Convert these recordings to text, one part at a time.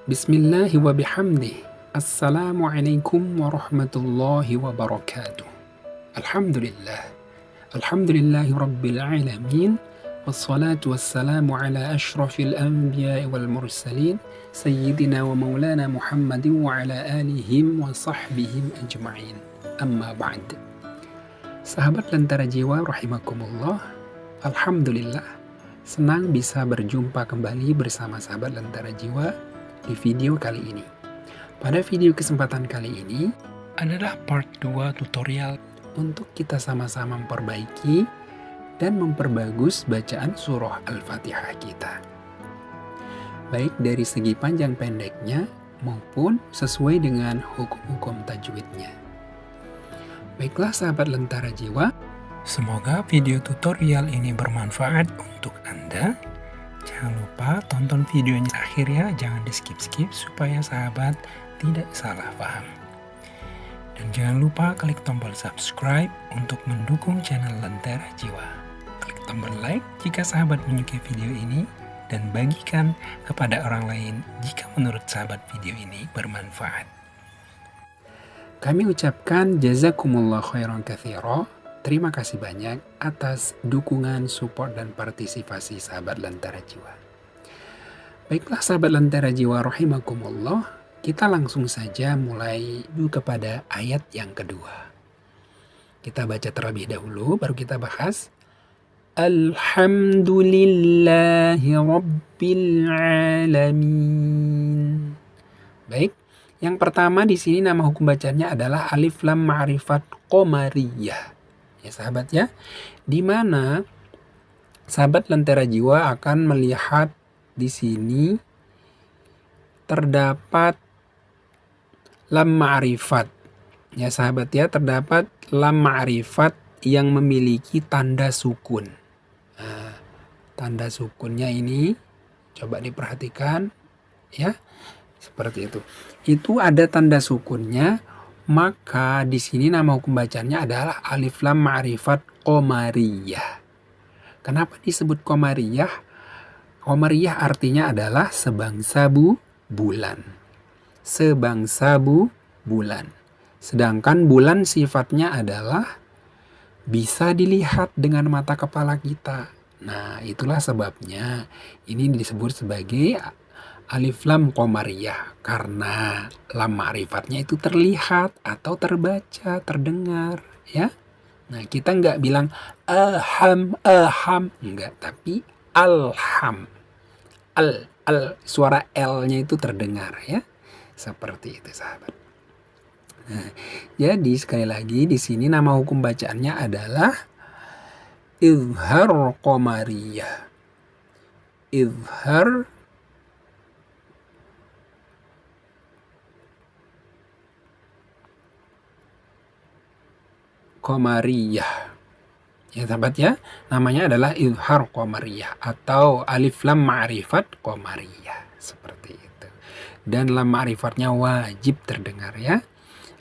Bismillahi wa bihamdih. Assalamualaikum warahmatullahi wabarakatuh. Alhamdulillah. Alhamdulillahi rabbil alamin. Wassalatu wassalamu ala ashrafil anbiya'i wal mursalin. Sayyidina wa maulana Muhammadin wa ala alihim wa sahbihim ajma'in. Amma ba'd. Sahabat Lentera Jiwa rahimakumullah. Alhamdulillah, senang bisa berjumpa kembali bersama sahabat Lentera Jiwa di video kali ini. Pada video kesempatan kali ini adalah part 2 tutorial untuk kita sama-sama memperbaiki dan memperbagus bacaan surah Al-Fatihah kita. Baik dari segi panjang pendeknya maupun sesuai dengan hukum-hukum tajwidnya. Baiklah sahabat Lentera Jiwa, semoga video tutorial ini bermanfaat untuk Anda. Jangan lupa tonton videonya akhir ya, jangan di skip-skip supaya sahabat tidak salah paham. Dan jangan lupa klik tombol subscribe untuk mendukung channel Lentera Jiwa. Klik tombol like jika sahabat menyukai video ini dan bagikan kepada orang lain jika menurut sahabat video ini bermanfaat. Kami ucapkan jazakumullah khairan katsira. Terima kasih banyak atas dukungan, support, dan partisipasi sahabat Lentera Jiwa. Baiklah sahabat Lentera Jiwa rahimakumullah, kita langsung saja mulai dulu kepada ayat yang kedua. Kita baca terlebih dahulu, baru kita bahas. Alhamdulillahi Rabbil Alamin. Baik, yang pertama di sini nama hukum bacanya adalah alif lam ma'rifat qamariyah. Ya sahabat ya, di mana sahabat Lentera Jiwa akan melihat di sini terdapat lam ma'rifat. Ya sahabat ya, terdapat lam ma'rifat yang memiliki tanda sukun. Nah, tanda sukunnya ini coba diperhatikan ya, seperti itu. Itu ada tanda sukunnya. Maka di sini nama hukum bacanya adalah alif lam ma'rifat qamariyah. Kenapa disebut qamariyah? Qamariyah artinya adalah sebangsa bulan. Sebangsa bulan. Sedangkan bulan sifatnya adalah bisa dilihat dengan mata kepala kita. Nah, itulah sebabnya ini disebut sebagai alif lam qamariyah, karena lam ma'rifatnya itu terlihat atau terbaca, terdengar ya. Nah, kita nggak bilang aham, enggak, tapi alham. Suara L-nya itu terdengar ya. Seperti itu sahabat. Nah, jadi sekali lagi di sini nama hukum bacaannya adalah izhar qamariyah. Izhar qamariyah. Ya sahabat ya, namanya adalah izhar qamariyah atau alif lam ma'rifat qamariyah, seperti itu. Dan lam ma'rifatnya wajib terdengar ya.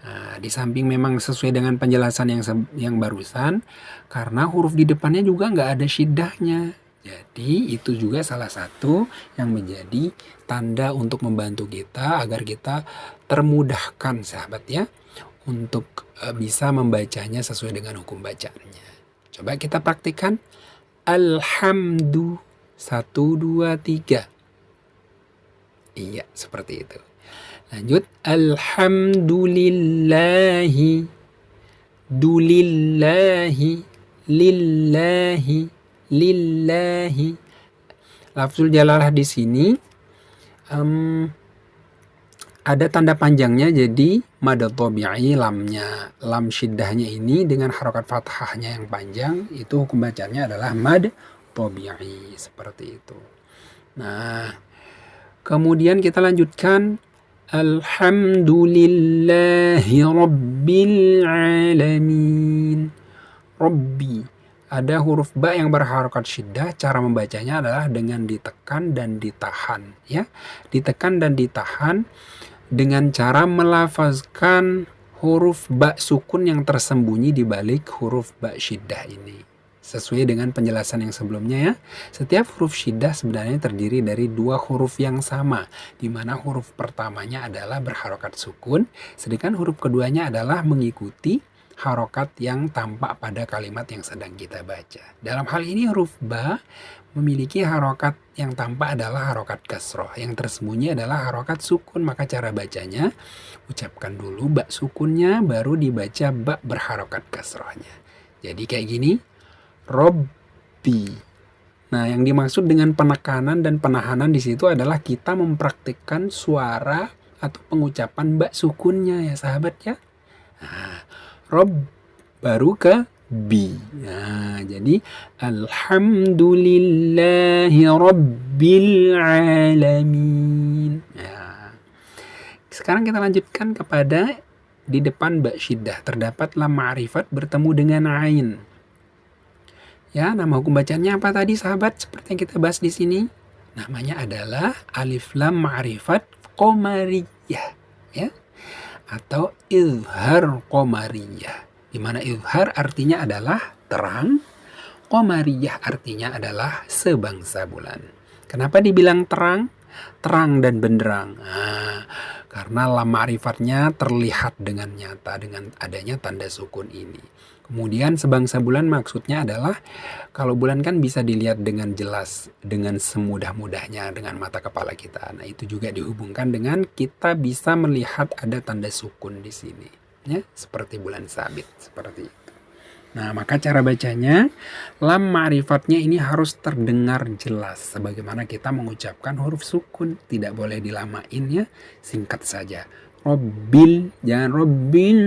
Nah, di samping memang sesuai dengan penjelasan yang barusan, karena huruf di depannya juga nggak ada syiddahnya. Jadi itu juga salah satu yang menjadi tanda untuk membantu kita agar kita termudahkan sahabat ya, untuk bisa membacanya sesuai dengan hukum bacaannya. Coba kita praktikkan. Alhamdu 1, 2, 3. Iya, seperti itu. Lanjut. Alhamdulillahi. Dulillahi. Lillahi. Lillahi. Lafzul jalalah di sini ada tanda panjangnya, jadi mad tabi'i lamnya, lam syiddahnya ini dengan harokat fathahnya yang panjang, itu hukum bacanya adalah mad tabi'i, seperti itu. Nah, kemudian kita lanjutkan. Alhamdulillahi Rabbil Alamin. Rabbi. Ada huruf ba yang berharokat syiddah, cara membacanya adalah dengan ditekan dan ditahan ya. Ditekan dan ditahan dengan cara melafazkan huruf ba sukun yang tersembunyi di balik huruf ba syiddah ini. sesuai dengan penjelasan yang sebelumnya ya. Setiap huruf syiddah sebenarnya terdiri dari dua huruf yang sama, di mana huruf pertamanya adalah berharokat sukun, sedangkan huruf keduanya adalah mengikuti harokat yang tampak pada kalimat yang sedang kita baca. Dalam hal ini huruf ba memiliki harokat yang tampak adalah harokat kasroh, yang tersembunyi adalah harokat sukun. Maka cara bacanya, ucapkan dulu ba sukunnya, baru dibaca ba berharokat kasrohnya. Jadi kayak gini, Robbi. Nah, yang dimaksud dengan penekanan dan penahanan di situ adalah kita mempraktikkan suara atau pengucapan ba sukunnya ya sahabat ya. Nah, Rob baru ke bi. Nah, jadi Alhamdulillahi Rabbil Alamin. Nah, sekarang kita lanjutkan kepada di depan ba syiddah terdapat lam ma'rifat bertemu dengan ain. Ya, nama hukum bacanya apa tadi sahabat? Seperti yang kita bahas di sini. Namanya adalah alif lam ma'rifat qamariyah, ya. Atau izhar qamariyah. Di mana izhar artinya adalah terang, qamariyah artinya adalah sebangsa bulan. Kenapa dibilang terang? Terang dan benderang. Nah, karena lam ma'rifatnya terlihat dengan nyata dengan adanya tanda sukun ini. Kemudian sebangsa bulan maksudnya adalah kalau bulan kan bisa dilihat dengan jelas, dengan semudah-mudahnya dengan mata kepala kita. Nah, itu juga dihubungkan dengan kita bisa melihat ada tanda sukun di sini, ya, seperti bulan sabit, seperti itu. Nah, maka cara bacanya lam ma'rifatnya ini harus terdengar jelas sebagaimana kita mengucapkan huruf sukun, tidak boleh dilamain ya, singkat saja. Robbil, jangan robbil,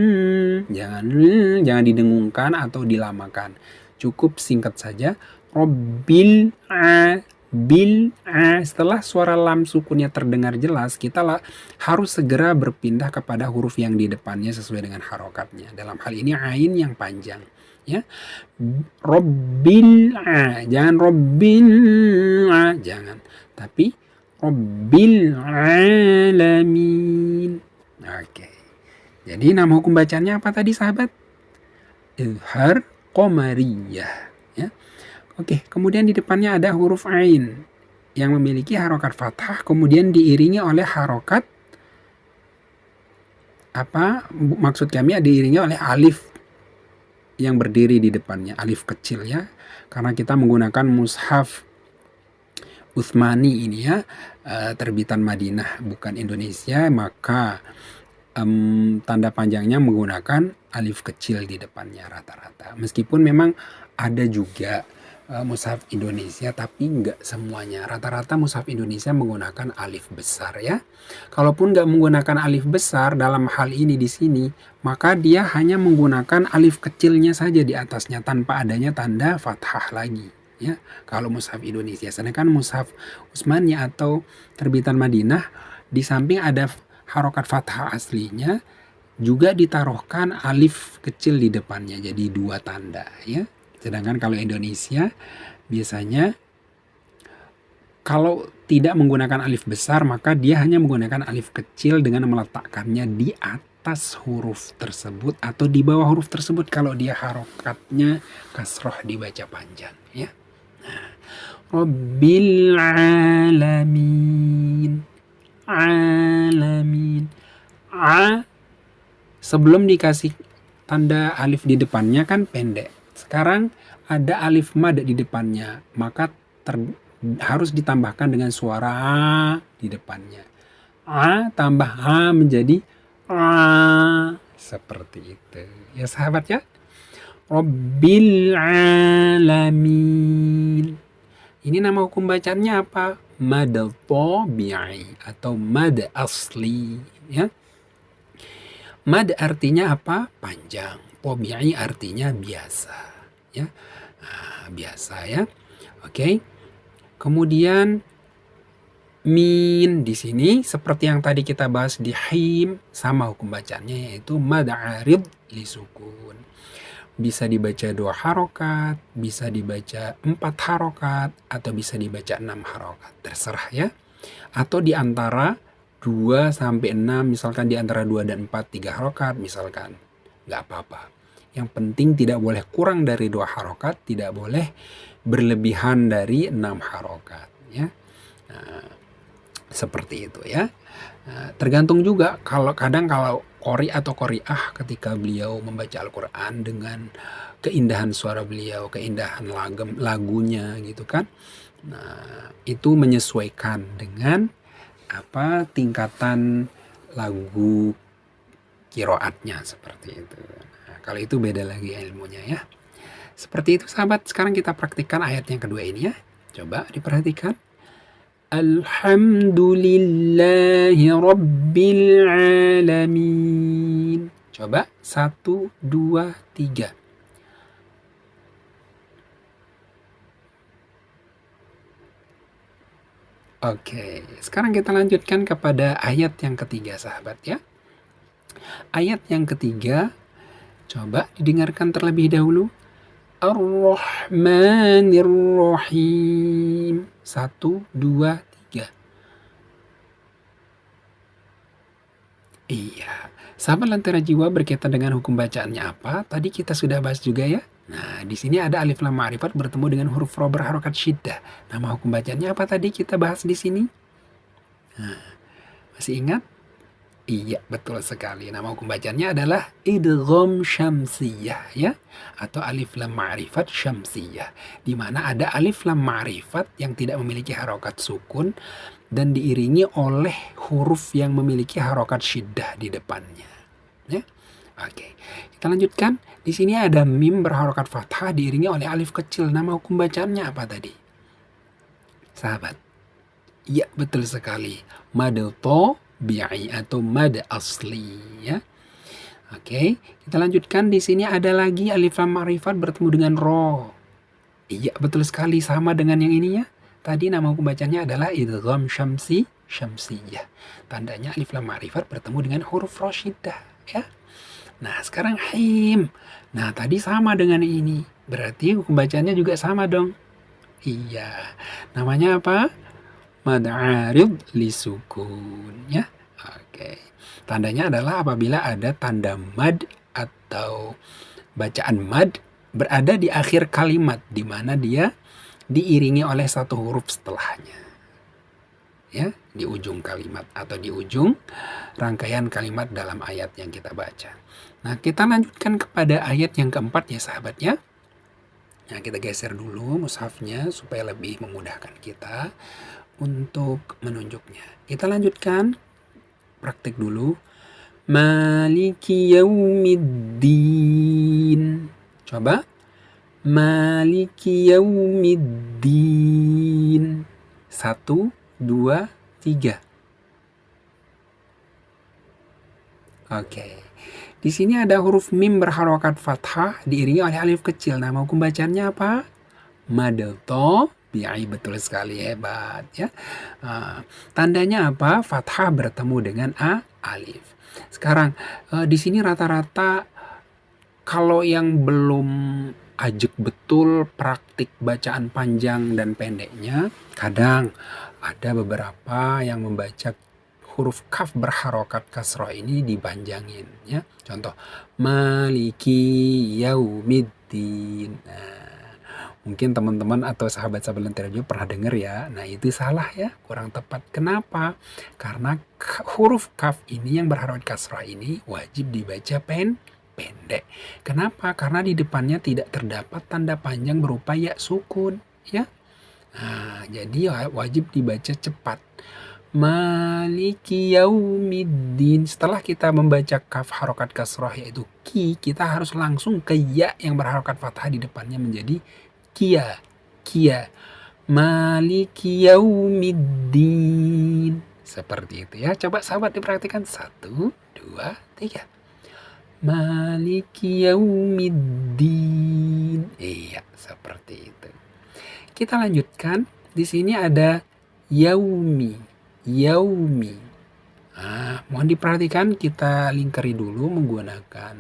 jangan didengungkan atau dilamakan. Cukup singkat saja. Robbil a, bil a. Setelah suara lam sukunnya terdengar jelas, kita harus segera berpindah kepada huruf yang di depannya sesuai dengan harokatnya. Dalam hal ini ain yang panjang. Ya, Robbil a, jangan robbil a, jangan. Tapi Robbil alamin. Oke. Jadi nama hukum bacanya apa tadi sahabat? Izhar qamariyah, ya. Oke, kemudian di depannya ada huruf ain yang memiliki harokat fathah kemudian diiringi oleh harokat apa? Maksud kami diiringi oleh alif yang berdiri di depannya, alif kecil ya. Karena kita menggunakan mushaf Utsmani ini ya, terbitan Madinah bukan Indonesia, maka tanda panjangnya menggunakan alif kecil di depannya rata-rata. Meskipun memang ada juga mushaf Indonesia, tapi nggak semuanya. Rata-rata mushaf Indonesia menggunakan alif besar ya. Kalaupun nggak menggunakan alif besar dalam hal ini di sini, maka dia hanya menggunakan alif kecilnya saja di atasnya tanpa adanya tanda fathah lagi. Ya, kalau mushaf Indonesia, sedangkan mushaf Utsmani atau terbitan Madinah di samping ada harokat fathah aslinya juga ditaruhkan alif kecil di depannya, jadi dua tanda ya. Sedangkan kalau Indonesia biasanya kalau tidak menggunakan alif besar maka dia hanya menggunakan alif kecil dengan meletakkannya di atas huruf tersebut atau di bawah huruf tersebut kalau dia harokatnya kasroh dibaca panjang ya. Rabbil alamin. Alamin. A sebelum dikasih tanda alif di depannya kan pendek. Sekarang ada alif mad di depannya, maka harus ditambahkan dengan suara a di depannya. A tambah a menjadi a, seperti itu. Ya sahabat ya. Rabbil alamin. Ini nama hukum bacaannya apa? Mad tabi'i atau mad asli ya. Mad artinya apa? Panjang. Tabi'i artinya biasa ya. Nah, biasa ya. Oke. Kemudian min di sini seperti yang tadi kita bahas di him sama hukum bacaannya yaitu mad arid li sukun. Bisa dibaca 2 harokat, bisa dibaca 4 harokat, atau bisa dibaca 6 harokat. Terserah ya. Atau di antara 2 sampai 6, misalkan di antara 2 dan 4, 3 harokat misalkan. Nggak apa-apa. Yang penting tidak boleh kurang dari 2 harokat, tidak boleh berlebihan dari 6 harokat. Ya. Nah, seperti itu ya. Nah, tergantung juga kadang kalau qori atau qori'ah ketika beliau membaca Al-Quran dengan keindahan suara beliau, keindahan lagunya gitu kan. Nah, itu menyesuaikan dengan tingkatan lagu kiroatnya seperti itu. Nah, kalau itu beda lagi ilmunya ya. Seperti itu sahabat, sekarang kita praktikkan ayat yang kedua ini ya. Coba diperhatikan. Alhamdulillahi Rabbil Alamin. Coba 1, 2, 3. Oke, sekarang kita lanjutkan kepada ayat yang ketiga sahabat ya. Ayat yang ketiga, coba didengarkan terlebih dahulu. Ar-Rahmanir Rahim. 1, 2, 3. Iya. Sahabat Lentera Jiwa berkaitan dengan hukum bacaannya apa? Tadi kita sudah bahas juga ya. Nah, di sini ada alif lam ma'rifat bertemu dengan huruf ro berharokat syiddah. Nama hukum bacaannya apa tadi kita bahas di sini? Nah, masih ingat? Iya, betul sekali. Nama hukum bacaannya adalah idgham syamsiyah ya, atau alif lam ma'rifat syamsiyah, di mana ada alif lam ma'rifat yang tidak memiliki harokat sukun dan diiringi oleh huruf yang memiliki harokat syiddah di depannya. Ya. Oke, kita lanjutkan. Di sini ada mim berharokat fathah diiringi oleh alif kecil. Nama hukum bacaannya apa tadi? Sahabat. Iya, betul sekali. Mad tabi'i atau mad asli ya. Oke, kita lanjutkan. Di sini ada lagi alif lam ma'rifat bertemu dengan ro. Iya, betul sekali, sama dengan yang ininya. Tadi nama hukum bacanya adalah idgham syamsiyah. Tandanya alif lam ma'rifat bertemu dengan huruf ro syiddah ya. Nah, sekarang him. Nah, tadi sama dengan ini. Berarti hukum bacanya juga sama dong. Iya. Namanya apa? Mad arid li sukun ya. Oke. Tandanya adalah apabila ada tanda mad atau bacaan mad berada di akhir kalimat di mana dia diiringi oleh satu huruf setelahnya. Ya, di ujung kalimat atau di ujung rangkaian kalimat dalam ayat yang kita baca. Nah, kita lanjutkan kepada ayat yang keempat ya sahabat ya. Nah, kita geser dulu mushafnya supaya lebih memudahkan kita untuk menunjuknya. Kita lanjutkan, praktik dulu. Maliki yaumiddin. Coba. Maliki yaumiddin. 1, 2, 3. Oke. Di sini ada huruf mim berharokat fathah diiringi oleh alif kecil. Nama hukum bacaannya apa? Mad tabi'i, betul sekali, hebat ya. Tandanya apa? Fathah bertemu dengan alif. Sekarang di sini rata-rata kalau yang belum ajek betul praktik bacaan panjang dan pendeknya, kadang ada beberapa yang membaca huruf kaf berharokat kasroh ini dipanjangin ya. Contoh maliki yaumiddin. Nah, mungkin teman-teman atau sahabat-sahabat Lentera Jiwa pernah dengar ya. Nah, itu salah ya, kurang tepat. Kenapa? Karena huruf kaf ini yang berharokat kasroh ini wajib dibaca pendek. Kenapa? Karena di depannya tidak terdapat tanda panjang berupa ya sukun ya. Nah, jadi wajib dibaca cepat. Maliki yaumiddin. Setelah kita membaca kaf harokat kasroh yaitu ki, kita harus langsung ke ya yang berharokat fathah di depannya menjadi kia. Maliki yaumiddin. Seperti itu ya. Coba sahabat diperhatikan. 1, 2, 3. Maliki yaumiddin. Iya, seperti itu. Kita lanjutkan. Di sini ada yaumi. Mohon diperhatikan, kita lingkari dulu menggunakan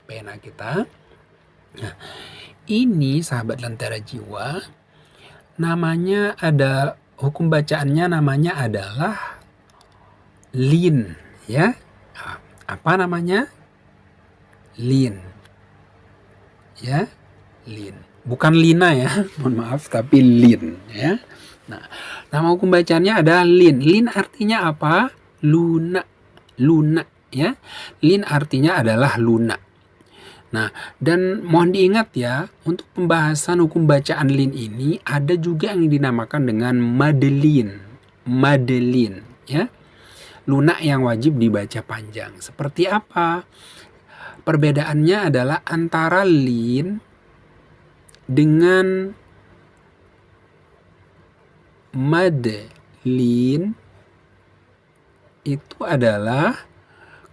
pena kita. Nah, ini sahabat Lentera Jiwa, namanya ada, hukum bacaannya namanya adalah lin ya. Apa namanya? Lin. ya, lin. Bukan lina ya, mohon maaf, tapi lin ya. Nah, nama hukum bacaannya adalah lin. Lin artinya apa? Lunak. Lunak ya. Lin artinya adalah lunak. Nah, dan mohon diingat ya, untuk pembahasan hukum bacaan lin ini ada juga yang dinamakan dengan madelin. Madelin ya. Lunak yang wajib dibaca panjang. Seperti apa? Perbedaannya adalah antara lin dengan madelin itu adalah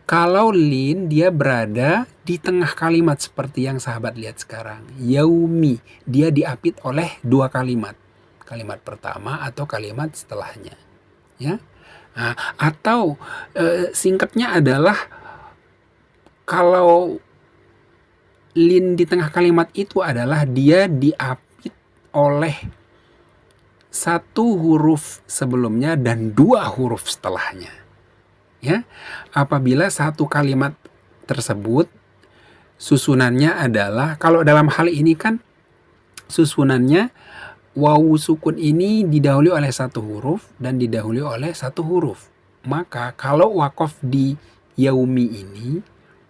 kalau lin dia berada di tengah kalimat seperti yang sahabat lihat sekarang. Yaumi, dia diapit oleh dua kalimat. Kalimat pertama atau kalimat setelahnya. Ya. Nah, atau singkatnya adalah kalau lin di tengah kalimat itu adalah dia diapit oleh satu huruf sebelumnya dan dua huruf setelahnya. Ya, apabila satu kalimat tersebut susunannya adalah, kalau dalam hal ini kan susunannya wawu sukun ini didahului oleh satu huruf dan didahului oleh satu huruf. Maka kalau wakof di yaumi ini,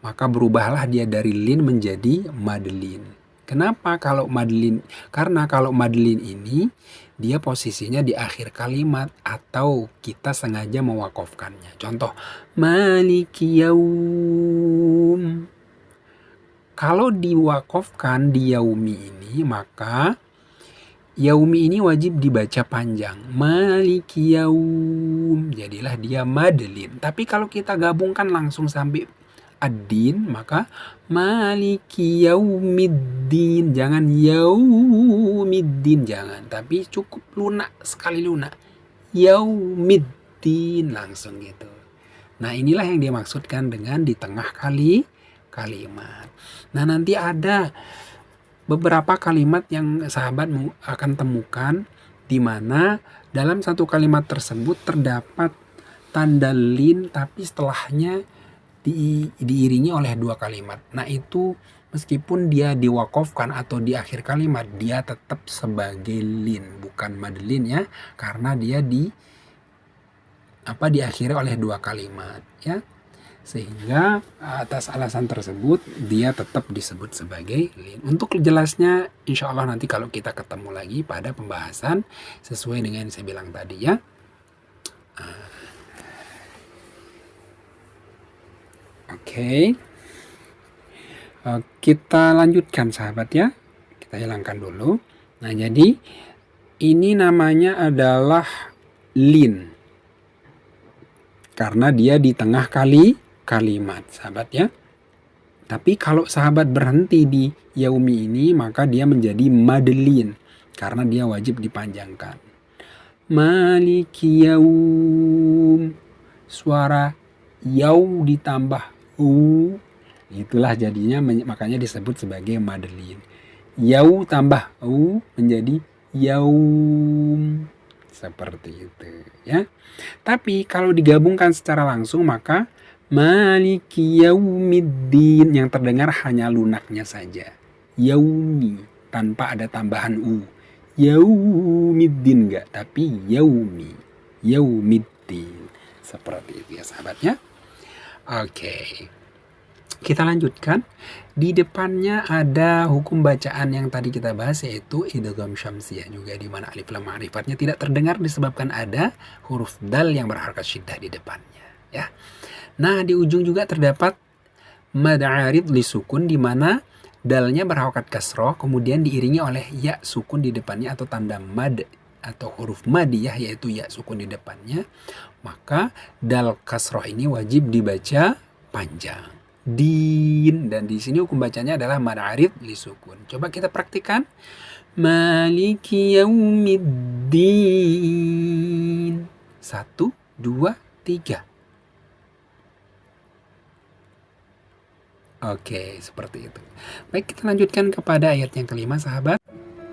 maka berubahlah dia dari lin menjadi madelin. Kenapa kalau madelin? Karena kalau madelin ini dia posisinya di akhir kalimat atau kita sengaja mewakofkannya. Contoh, maliki yaum. Kalau diwakofkan di yaumi ini, maka yaumi ini wajib dibaca panjang. Maliki yaum. Jadilah dia madelin. Tapi kalau kita gabungkan langsung sampai ad-din, maka maliki yaumiddin. Jangan yaumiddin, jangan. Tapi cukup lunak, sekali lunak. Yaumiddin, langsung gitu. Nah, inilah yang dia maksudkan dengan di tengah kalimat. Nah, nanti ada beberapa kalimat yang sahabat akan temukan di mana dalam satu kalimat tersebut terdapat tanda lin tapi setelahnya diiringi oleh dua kalimat. Nah, itu meskipun dia diwakofkan atau di akhir kalimat, dia tetap sebagai lin, bukan madelin ya, karena dia diakhiri oleh dua kalimat ya. Sehingga atas alasan tersebut dia tetap disebut sebagai lin. Untuk jelasnya insya Allah nanti kalau kita ketemu lagi pada pembahasan sesuai dengan yang saya bilang tadi ya. Oke. Kita lanjutkan sahabat ya. Kita hilangkan dulu. Nah, jadi ini namanya adalah lin. Karena dia di tengah kalimat sahabat ya. Tapi kalau sahabat berhenti di yaumi ini, maka dia menjadi madelin. Karena dia wajib dipanjangkan. Maliki yaum. Suara yau ditambah u, itulah jadinya makanya disebut sebagai madelin. Yau tambah u menjadi yaum, seperti itu ya. Tapi kalau digabungkan secara langsung maka maliki yaumiddin, yang terdengar hanya lunaknya saja, yaumi tanpa ada tambahan u. Yaumiddin enggak, tapi yaumi, yaumiddin. Seperti itu ya sahabatnya. Oke. Kita lanjutkan. Di depannya ada hukum bacaan yang tadi kita bahas, yaitu idgham syamsiyah juga, di mana alif lam ma'rifatnya tidak terdengar disebabkan ada huruf dal yang berharakat syiddah di depannya ya. Nah, di ujung juga terdapat mad arid li sukun, di mana dalnya berharakat kasroh kemudian diiringi oleh ya sukun di depannya atau tanda mad atau huruf madiyah, yaitu ya sukun di depannya. Maka dal kasroh ini wajib dibaca panjang, din, dan di sini hukum bacanya adalah mad arid li sukun. Coba kita praktikkan. Maliki yaumiddin. 1, 2, 3. Oke, seperti itu. Baik, kita lanjutkan kepada ayat yang kelima sahabat.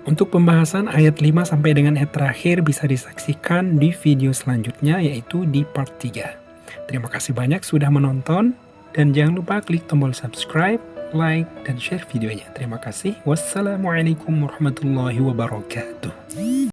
Untuk pembahasan ayat 5 sampai dengan ayat terakhir bisa disaksikan di video selanjutnya, yaitu di part 3. Terima kasih banyak sudah menonton, dan jangan lupa klik tombol subscribe, like, dan share videonya. Terima kasih. Wassalamualaikum warahmatullahi wabarakatuh.